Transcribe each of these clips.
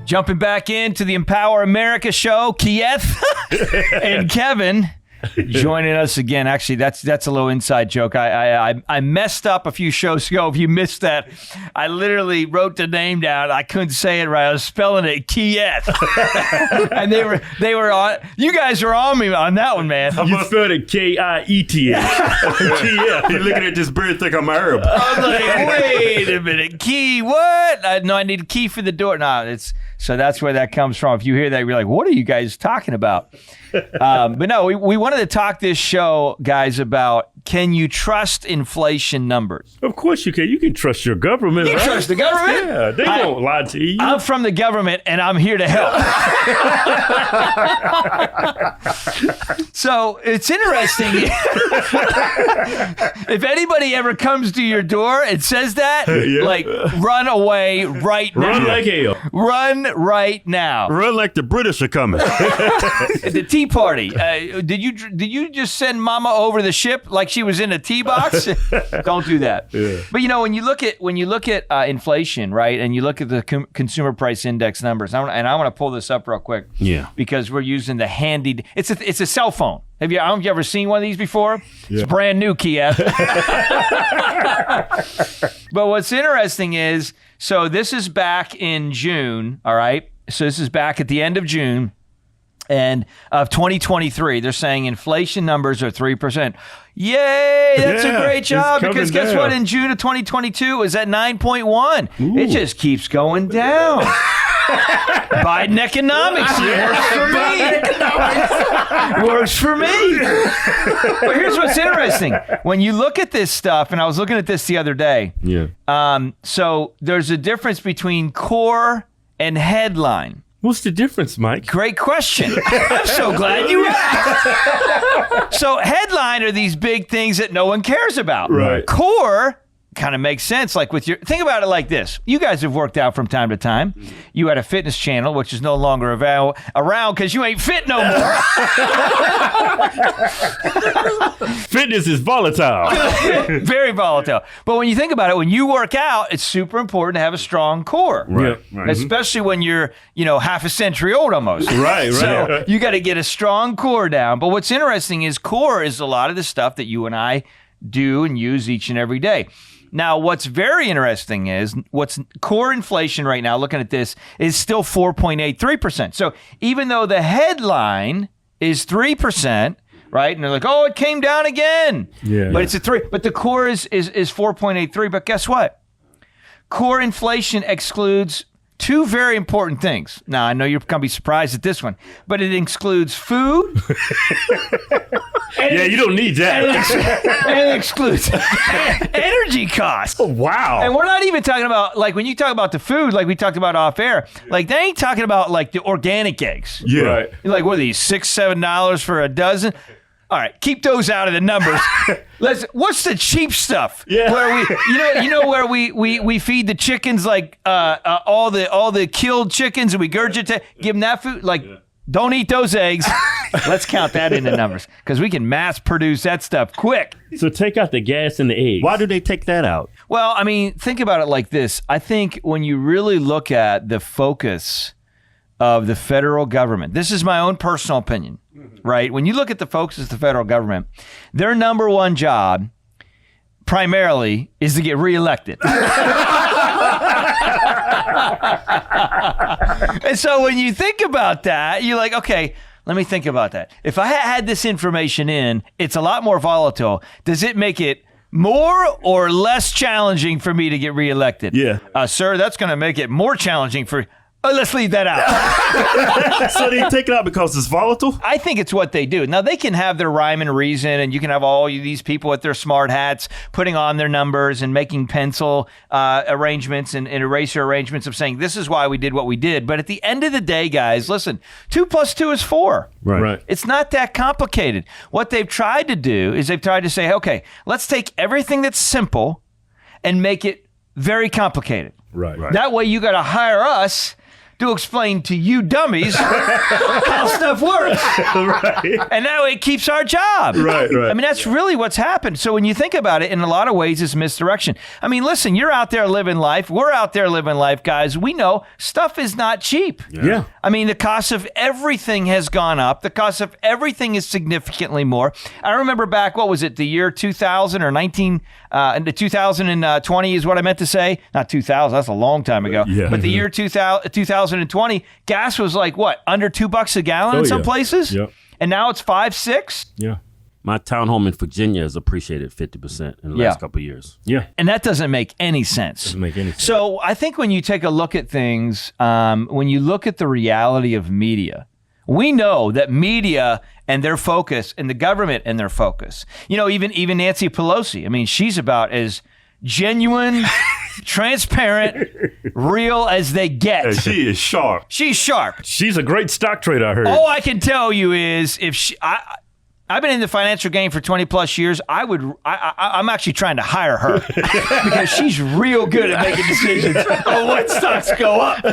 Jumping back into the Empower America show, Kieth and Kevin joining us again. Actually, that's a little inside joke. I messed up a few shows ago. If you missed that, I literally wrote the name down. I couldn't say it right. I was spelling it Kieth, and they were on. You guys were on me on that one, man. You spelled it Kieth. Kieth. You're looking at this bird, think I'm Arab. I was like, wait a minute, key what? No, I need a key for the door. No, it's. So that's where that comes from. If you hear that, you're like, what are you guys talking about? But no, we wanted to talk this show, guys, about can you trust inflation numbers? Of course you can. You can trust your government. You trust the government? Yeah, they won't lie to you. I'm from the government, and I'm here to help. So it's interesting. If anybody ever comes to your door and says that, like, run away right now. Run like hell. Run right now. Run like the British are coming. The Tea Party. Did you just send Mama over the ship like she was in a tea box? Don't do that. Yeah. But you know, when you look at inflation, right, and you look at the consumer price index numbers, and I want to pull this up real quick, because we're using the handy. It's a cell phone. Have you ever seen one of these before? Yeah. It's brand new, Kieth. But what's interesting is, so this is back in June, all right? So this is back at the end of June and of 2023. They're saying inflation numbers are 3%. Yay, that's a great job, because guess what? In June of 2022, it was at 9.1. It just keeps going down. Biden economics. Works for me. But here's what's interesting. When you look at this stuff, and I was looking at this the other day. So there's a difference between core and headline. What's the difference, Mike? Great question. I'm so glad you asked. So headline are these big things that no one cares about. Right. Core kind of makes sense. Like think about it like this. You guys have worked out from time to time. You had a fitness channel, which is no longer around because you ain't fit no more. Fitness is volatile. Very volatile. But when you think about it, when you work out, it's super important to have a strong core. Right. Especially when you're, half a century old almost. Right. So you got to get a strong core down. But what's interesting is core is a lot of the stuff that you and I do and use each and every day. Now, what's very interesting is what's core inflation right now, looking at this, is still 4.83%. So even though the headline is 3%, right? And they're like, oh, it came down again. Yeah. But it's a 3. But the core is 4.83. But guess what? Core inflation excludes two very important things. Now, I know you're going to be surprised at this one, but it excludes food. You don't need that. And it excludes energy costs. Oh, wow. And we're not even talking about, like, when you talk about the food, like we talked about off air, like, they ain't talking about, like, the organic eggs. Yeah. Right. Like, what are these, $6, $7 for a dozen? All right, keep those out of the numbers. What's the cheap stuff? Yeah. Where we, where we feed the chickens like all the killed chickens and we gurgitate, give them that food. Like, don't eat those eggs. Let's count that in the numbers because we can mass produce that stuff quick. So take out the gas and the eggs. Why do they take that out? Well, I mean, think about it like this. I think when you really look at the focus of the federal government, this is my own personal opinion. Right? When you look at the focus of the federal government, their number one job primarily is to get reelected. And so when you think about that, you're like, okay, let me think about that. If I had this information in, it's a lot more volatile. Does it make it more or less challenging for me to get reelected? Yeah. Sir, that's going to make it more challenging for... let's leave that out. So they take it out because it's volatile? I think it's what they do. Now, they can have their rhyme and reason, and you can have all these people with their smart hats putting on their numbers and making pencil arrangements and eraser arrangements of saying, this is why we did what we did. But at the end of the day, guys, listen, 2 + 2 is 4. Right. It's not that complicated. What they've tried to do is they've tried to say, okay, let's take everything that's simple and make it very complicated. Right. That way you got to hire us to explain to you dummies how stuff works. Right. And that way it keeps our job. Right. I mean, that's really what's happened. So when you think about it, in a lot of ways, it's misdirection. I mean, listen, you're out there living life. We're out there living life, guys. We know stuff is not cheap. Yeah. I mean, the cost of everything has gone up. The cost of everything is significantly more. I remember back, what was it, the year 2000 or 2020 is what I meant to say. Not 2000, that's a long time ago. Yeah. But the year 2020, gas was like, what, under $2 a gallon in some places? Yep. And now it's 5, 6? Yeah. My townhome in Virginia has appreciated 50% in the last couple of years. Yeah. And that doesn't make any sense. Doesn't make any sense. So I think when you take a look at things, when you look at the reality of media, we know that media and their focus and the government and their focus, you know, even Nancy Pelosi, I mean, she's about as genuine, transparent, real as they get. And she is sharp. She's sharp. She's a great stock trader, I heard. All I can tell you is I've been in the financial game for 20 plus years. I'm actually trying to hire her because she's real good at making decisions on what stocks go up.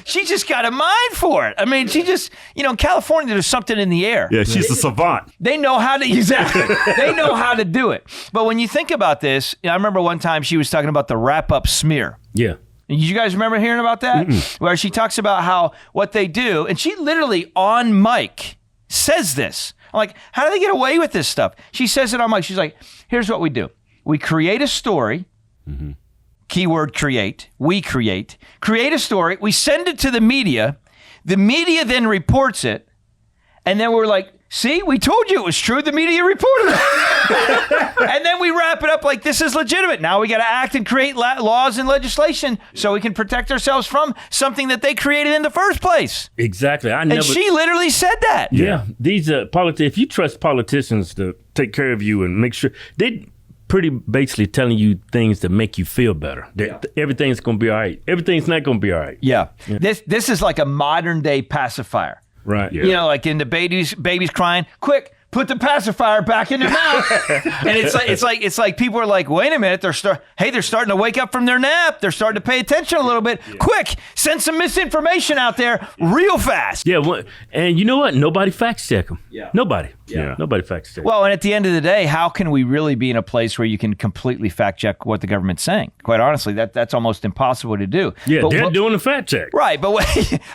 She just got a mind for it. I mean, she just, you know, in California, there's something in the air. Yeah, she's a savant. They know how to, exactly. They know how to do it. But when you think about this, I remember one time she was talking about the wrap-up smear. Yeah. Did you guys remember hearing about that? Where she talks about how what they do, and she literally on mic says this. I'm like, how do they get away with this stuff? She says it on mic. She's like, here's what we do. We create a story. Keyword create. We create a story. We send it to the media. The media then reports it. And then we're like, see, we told you it was true. The media reported it. And then we wrap it up like this is legitimate. Now we got to act and create laws and legislation so we can protect ourselves from something that they created in the first place. Exactly. And she literally said that. Yeah. These if you trust politicians to take care of you and make sure, they pretty basically telling you things to make you feel better. Everything's going to be all right. Everything's not going to be all right. Yeah. This is like a modern day pacifier. Right. Yeah. You know, like in the babies crying, quick, put the pacifier back in their mouth. And it's like people are like, wait a minute, they're starting to wake up from their nap. They're starting to pay attention a little bit. Yeah. Quick, send some misinformation out there real fast. Yeah, and you know what? Nobody fact check them. Yeah. Nobody. Yeah. Nobody fact check. Well, and at the end of the day, how can we really be in a place where you can completely fact check what the government's saying? Quite honestly, that's almost impossible to do. Yeah, they're doing the fact check. Right, but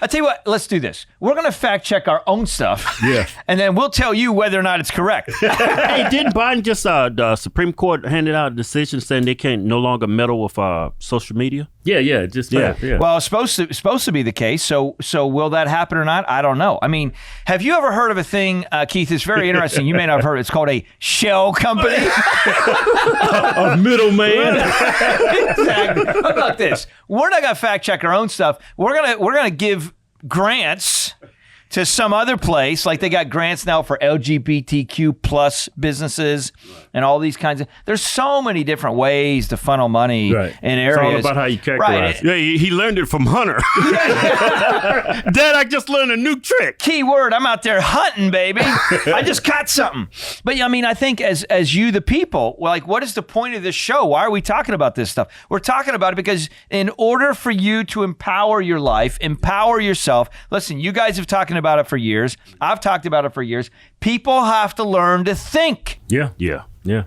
I'll tell you what, let's do this. We're going to fact check our own stuff. Yeah. And then we'll tell you whether or not it's correct. Hey, didn't Biden just the Supreme Court handed out a decision saying they can't no longer meddle with social media? Yeah, just that. Yeah. Well, it's supposed to be the case. So will that happen or not? I don't know. I mean, have you ever heard of a thing, Keith? It's very interesting. You may not have heard. It's called a shell company. A middleman. Exactly. How about this? We're not gonna fact check our own stuff. We're gonna give grants to some other place, like they got grants now for LGBTQ plus businesses and all these kinds of. There's so many different ways to funnel money in areas. It's all about how you characterize. Right. Yeah, he learned it from Hunter. Dad, I just learned a new trick. Key word, I'm out there hunting, baby. I just caught something. But I mean, I think as you, the people, like, what is the point of this show? Why are we talking about this stuff? We're talking about it because in order for you to empower your life, empower yourself, listen, you guys have talked about it for years. I've talked about it for years. People have to learn to think. Yeah.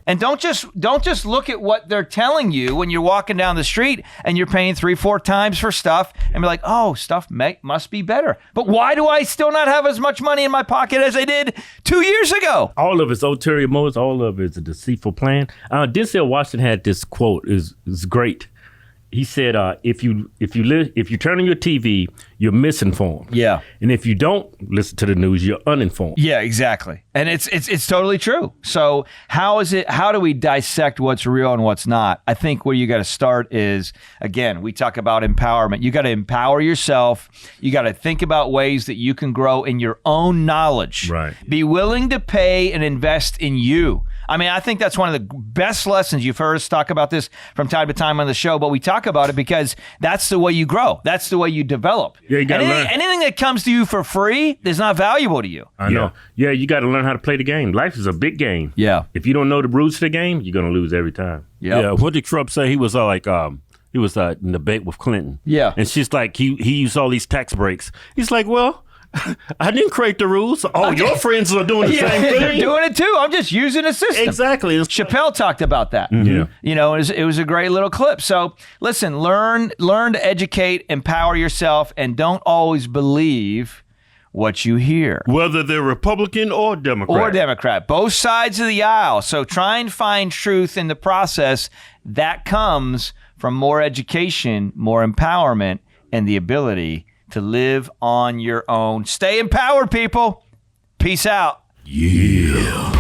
And don't just look at what they're telling you when you're walking down the street and you're paying 3-4 times for stuff and be like, oh, stuff must be better. But why do I still not have as much money in my pocket as I did 2 years ago? All of it's ulterior motives. All of it's a deceitful plan. Denzel Washington had this quote. Is great. He said, if you turn on your TV, you're misinformed. Yeah. And if you don't listen to the news, you're uninformed. Yeah, exactly. And it's totally true. So how do we dissect what's real and what's not? I think where you got to start is, again, we talk about empowerment. You got to empower yourself. You got to think about ways that you can grow in your own knowledge. Right. Be willing to pay and invest in you. I mean, I think that's one of the best lessons. You've heard us talk about this from time to time on the show, but we talk about it because that's the way you grow. That's the way you develop. Yeah, you got to learn. Anything that comes to you for free is not valuable to you. I know. Yeah, you got to learn how to play the game. Life is a big game. Yeah. If you don't know the rules to the game, you're going to lose every time. Yep. Yeah. What did Trump say? He was He was in debate with Clinton. Yeah. And she's like, he used all these tax breaks. He's like, well, I didn't create the rules. Oh, your friends are doing the same thing. They're doing it too. I'm just using a system. Exactly. Chappelle talked about that. Yeah. You know, it was a great little clip. So listen, learn to educate, empower yourself, and don't always believe what you hear. Whether they're Republican or Democrat. Both sides of the aisle. So try and find truth in the process. That comes from more education, more empowerment, and the ability to live on your own. Stay empowered, people. Peace out. Yeah.